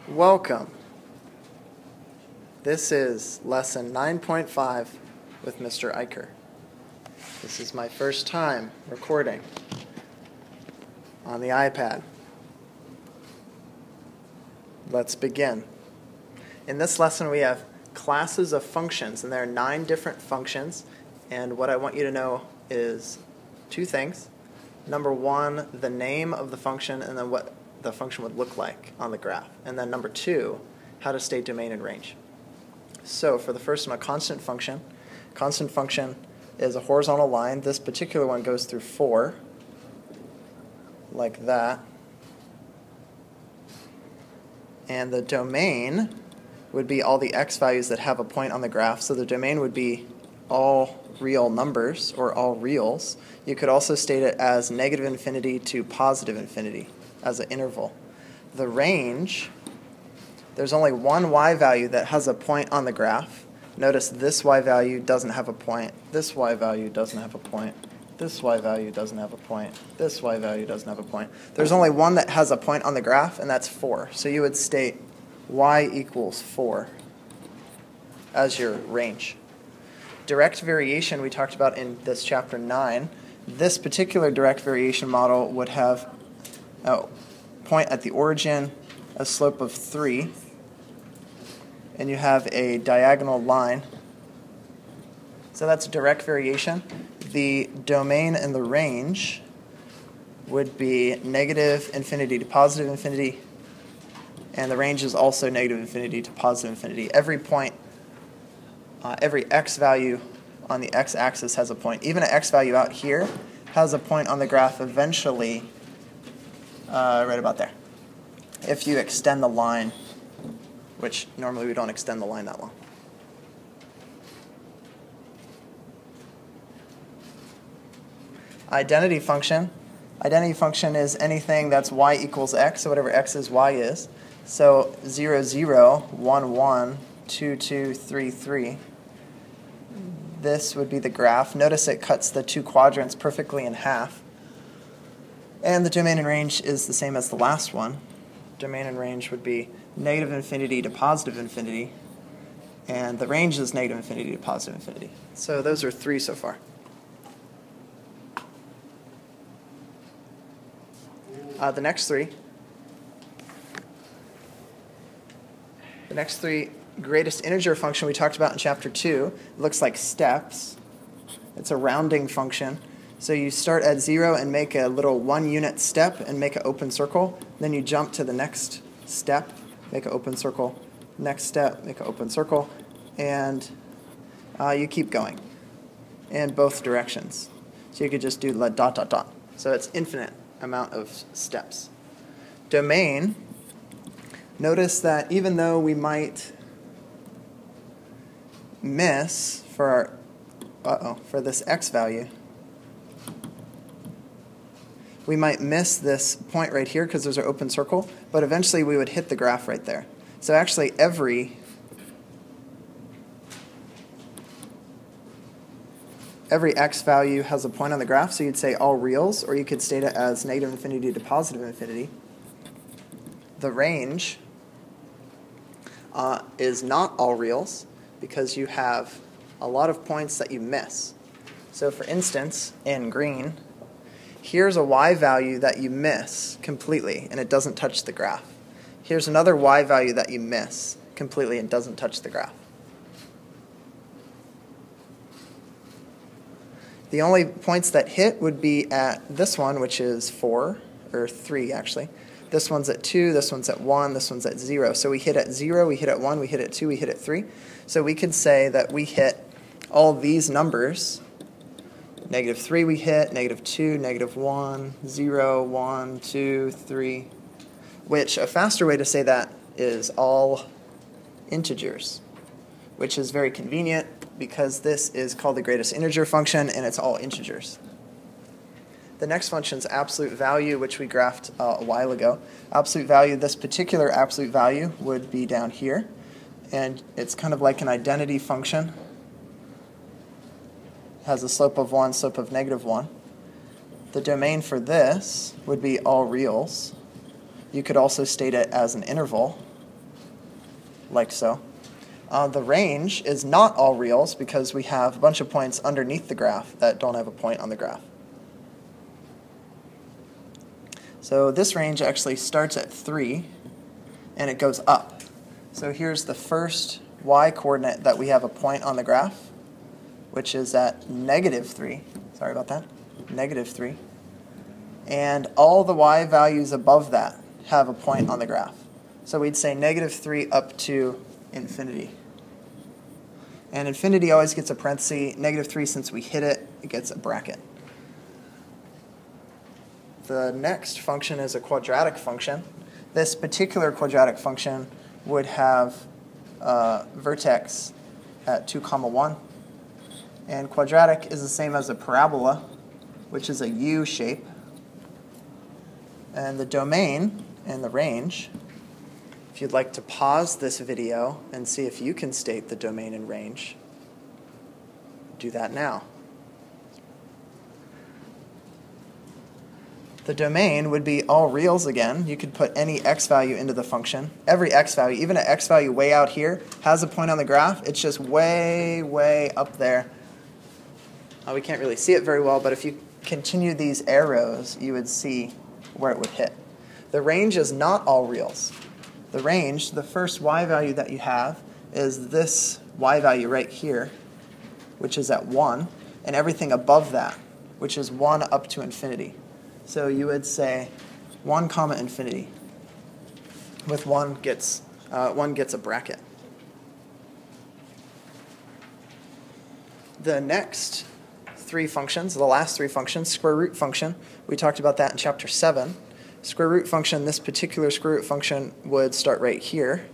Welcome. This is lesson 9.5 with Mr. Eicher. This is my first time recording on the iPad. Let's begin. In this lesson we have classes of functions, and there are 9 different functions, and what I want you to know is 2 things. Number 1, the name of the function, and then what the function would look like on the graph. And then number 2, how to state domain and range. So for the first one, a constant function. Constant function is a horizontal line. This particular one goes through 4, like that. And the domain would be all the x values that have a point on the graph. So the domain would be all real numbers, or all reals. You could also state it as negative infinity to positive infinity, as an interval. The range, there's only one y value that has a point on the graph. Notice this y value doesn't have a point, this y value doesn't have a point, this y value doesn't have a point, this y value doesn't have a point. There's only one that has a point on the graph, and that's 4. So you would state y equals 4 as your range. Direct variation we talked about in this chapter 9. This particular direct variation model would have a point at the origin, a slope of 3, and you have a diagonal line. So that's direct variation. The domain and the range would be negative infinity to positive infinity, and the range is also negative infinity to positive infinity. Every point, every x value on the x-axis has a point. Even an x value out here has a point on the graph eventually, right about there. If you extend the line, which normally we don't extend the line that long. Identity function. Identity function is anything that's y equals x, so whatever x is, y is. So 0, 0, 1, 1, 2, 2, 3, 3. This would be the graph. Notice it cuts the 2 quadrants perfectly in half. And the domain and range is the same as the last one. Domain and range would be negative infinity to positive infinity, and the range is negative infinity to positive infinity. So those are 3 so far. The next three greatest integer function we talked about in chapter 2 looks like steps. It's a rounding function. So you start at 0 and make a little 1-unit step and make an open circle. Then you jump to the next step, make an open circle. Next step, make an open circle. And you keep going in both directions. So you could just do dot, dot, dot. So it's infinite amount of steps. Domain, notice that even though we might miss for this x value, we might miss this point right here because there's an open circle, but eventually we would hit the graph right there. So actually every x value has a point on the graph, so you'd say all reals, or you could state it as negative infinity to positive infinity. The range is not all reals because you have a lot of points that you miss. So for instance, in green, here's a y value that you miss completely and it doesn't touch the graph. Here's another y value that you miss completely and doesn't touch the graph. The only points that hit would be at this one, which is 4, or 3 actually. This one's at 2, this one's at 1, this one's at 0. So we hit at 0, we hit at 1, we hit at 2, we hit at 3. So we could say that we hit all these numbers. Negative 3 we hit, negative 2, negative 1, 0, 1, 2, 3, which a faster way to say that is all integers, which is very convenient because this is called the greatest integer function and it's all integers. The next function is absolute value, which we graphed a while ago. Absolute value, this particular absolute value would be down here, and it's kind of like an identity function. Has a slope of 1, slope of negative 1. The domain for this would be all reals. You could also state it as an interval. like so. The range is not all reals because we have a bunch of points underneath the graph that don't have a point on the graph. So this range actually starts at 3 and it goes up. So here's the first y-coordinate that we have a point on the graph, which is at -3. Sorry about that. -3. And all the y values above that have a point on the graph. So we'd say -3 up to infinity. And infinity always gets a parenthesis. -3, since we hit it, it gets a bracket. The next function is a quadratic function. This particular quadratic function would have vertex at 2, 1. And quadratic is the same as a parabola, which is a U shape. And the domain and the range, if you'd like to pause this video and see if you can state the domain and range, do that now. The domain would be all reals again. You could put any x value into the function. Every x value, even an x value way out here, has a point on the graph. It's just way, way up there. We can't really see it very well, but if you continue these arrows, you would see where it would hit. The range is not all reals. The range, the first y value that you have, is this y value right here, which is at 1, and everything above that, which is 1 up to infinity. So you would say 1, infinity. With 1 gets a bracket. The next 3 functions, the last 3 functions, square root function, we talked about that in chapter 7. Square root function, this particular square root function would start right here.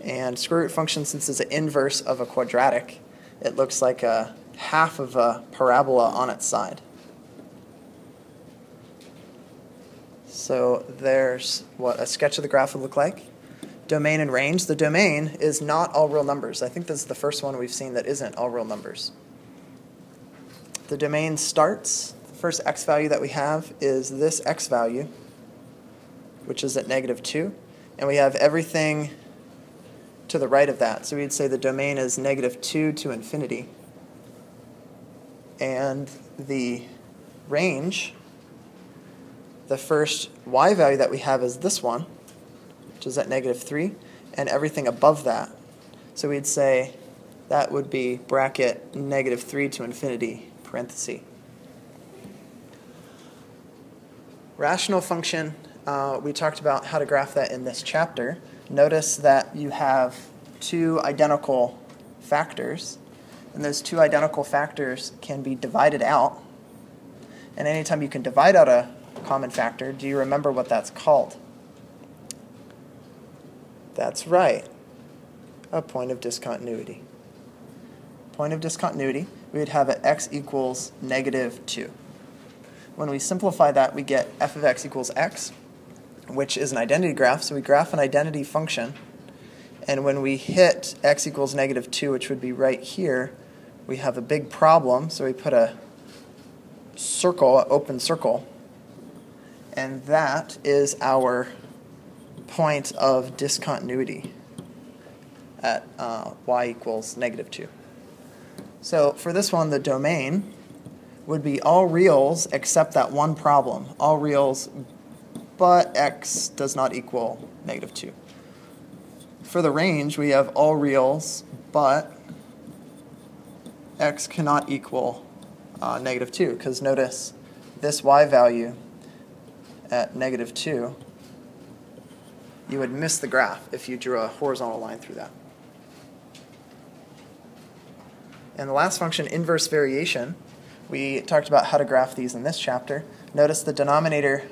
And square root function, since it's an inverse of a quadratic, it looks like a half of a parabola on its side. So there's what a sketch of the graph would look like. Domain and range. The domain is not all real numbers. I think this is the first one we've seen that isn't all real numbers. The domain starts, the first x value that we have is this x value, which is at -2. And we have everything to the right of that. So we'd say the domain is -2 to infinity. And the range, the first y value that we have is this one, which is at -3, and everything above that. So we'd say that would be bracket -3 to infinity, parenthesis. Rational function, we talked about how to graph that in this chapter. Notice that you have 2 identical factors, and those 2 identical factors can be divided out. And anytime you can divide out a common factor, do you remember what that's called? That's right, a point of discontinuity. Point of discontinuity, we would have at x equals -2. When we simplify that, we get f of x equals x, which is an identity graph. So we graph an identity function, and when we hit x equals -2, which would be right here, we have a big problem. So we put a circle, an open circle, and that is our point of discontinuity at y equals -2. So for this one, the domain would be all reals except that one problem. All reals, but x does not equal -2. For the range, we have all reals, but x cannot equal -2, because notice this y value at -2, you would miss the graph if you drew a horizontal line through that. And the last function, inverse variation, we talked about how to graph these in this chapter. Notice the denominator,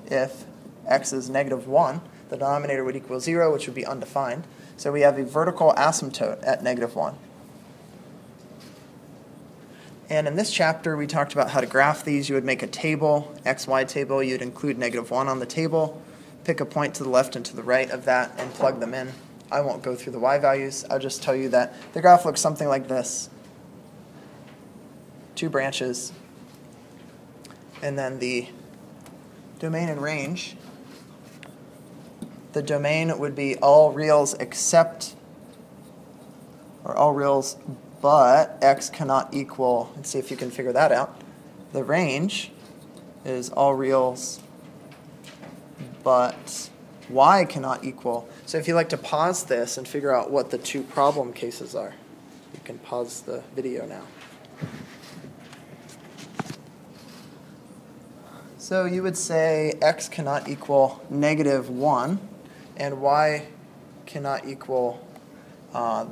if x is -1, the denominator would equal 0, which would be undefined. So we have a vertical asymptote at -1. And in this chapter, we talked about how to graph these. You would make a table, xy table. You'd include -1 on the table, pick a point to the left and to the right of that, and plug them in. I won't go through the y values. I'll just tell you that the graph looks something like this. 2 branches, and then the domain and range. The domain would be all reals except or all reals, but x cannot equal, let's see if you can figure that out. The range is all reals, but y cannot equal. So if you'd like to pause this and figure out what the two problem cases are, you can pause the video now. So you would say x cannot equal -1, and y cannot equal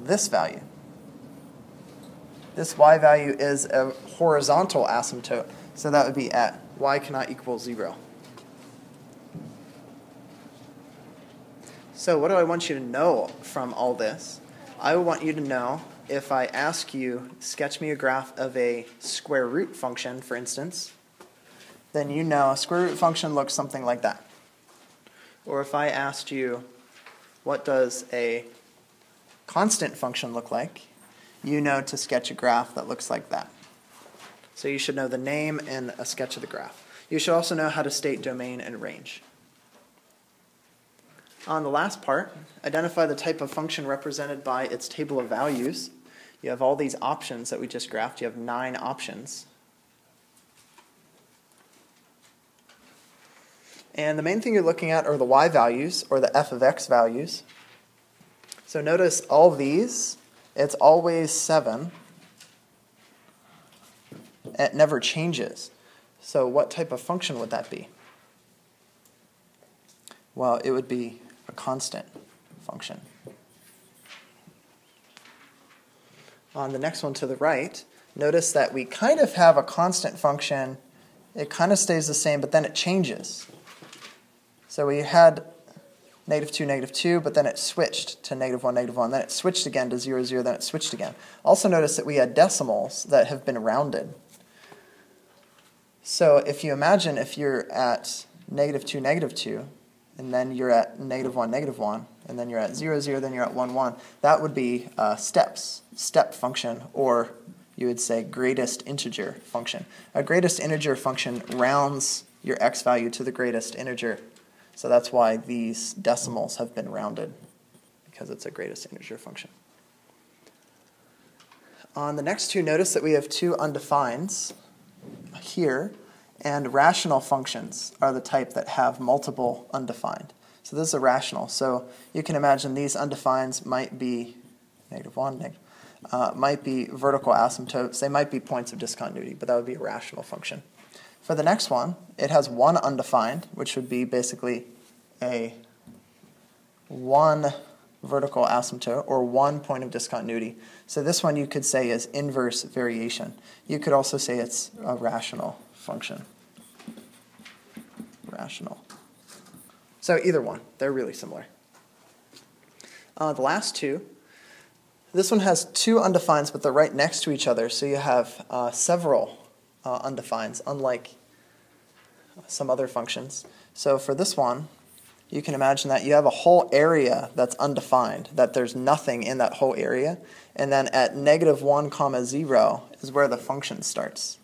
this value. This y value is a horizontal asymptote, so that would be at y cannot equal 0. So what do I want you to know from all this? I want you to know, if I ask you, sketch me a graph of a square root function, for instance, then you know a square root function looks something like that. Or if I asked you, what does a constant function look like, you know to sketch a graph that looks like that. So you should know the name and a sketch of the graph. You should also know how to state domain and range. On the last part, identify the type of function represented by its table of values. You have all these options that we just graphed. You have 9 options. And the main thing you're looking at are the y values, or the f of x values. So notice all these, it's always 7. It never changes. So what type of function would that be? Well, it would be a constant function. On the next one to the right, notice that we kind of have a constant function. It kind of stays the same, but then it changes. So we had -2, -2, but then it switched to -1, -1. Then it switched again to 0, 0, then it switched again. Also notice that we had decimals that have been rounded. So if you imagine if you're at -2, -2, and then you're at -1, -1, and then you're at 0, 0, then you're at 1, 1, that would be step function, or you would say greatest integer function. A greatest integer function rounds your x value to the greatest integer. So that's why these decimals have been rounded, because it's a greatest integer function. On the next two, notice that we have 2 undefines here, and rational functions are the type that have multiple undefined. So this is a rational. So you can imagine these undefines might be -1, might be vertical asymptotes. They might be points of discontinuity, but that would be a rational function. For the next one, it has 1 undefined, which would be basically a 1 vertical asymptote, or 1 point of discontinuity. So this one you could say is inverse variation. You could also say it's a rational function. Rational. So either one, they're really similar. The last two, this one has 2 undefines, but they're right next to each other, so you have several undefines, unlike some other functions. So for this one, you can imagine that you have a whole area that's undefined, that there's nothing in that whole area, and then at -1, 0 is where the function starts.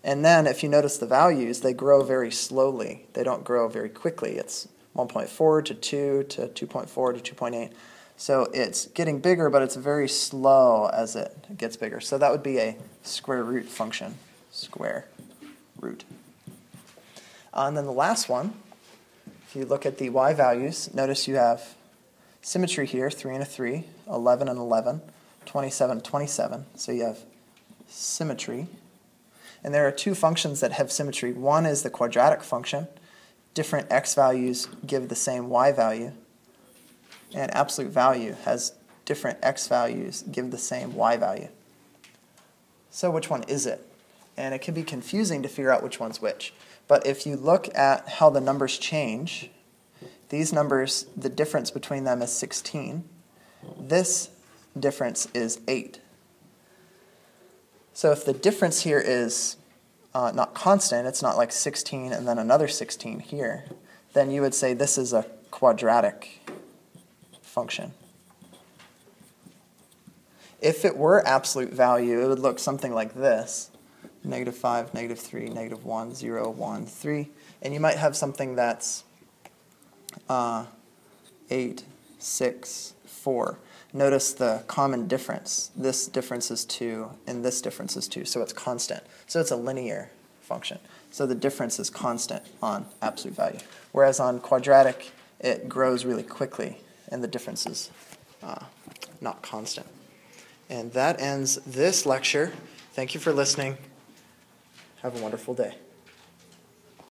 And then if you notice the values, they grow very slowly. They don't grow very quickly. It's 1.4 to 2 to 2.4 to 2.8. So it's getting bigger, but it's very slow as it gets bigger. So that would be a square root function, square root. And then the last one, if you look at the y values, notice you have symmetry here, 3 and a 3, 11 and 11, 27 and 27. So you have symmetry. And there are 2 functions that have symmetry. One is the quadratic function. Different x values give the same y value. And absolute value has different x values give the same y value. So which one is it? And it can be confusing to figure out which one's which. But if you look at how the numbers change, these numbers, the difference between them is 16. This difference is 8. So if the difference here is not constant, it's not like 16 and then another 16 here, then you would say this is a quadratic function. If it were absolute value, it would look something like this. -5, -3, -1, 0, 1, 3. And you might have something that's 8, 6, 4. Notice the common difference. This difference is 2, and this difference is 2, so it's constant. So it's a linear function. So the difference is constant on absolute value. Whereas on quadratic, it grows really quickly, and the difference is not constant. And that ends this lecture. Thank you for listening. Have a wonderful day.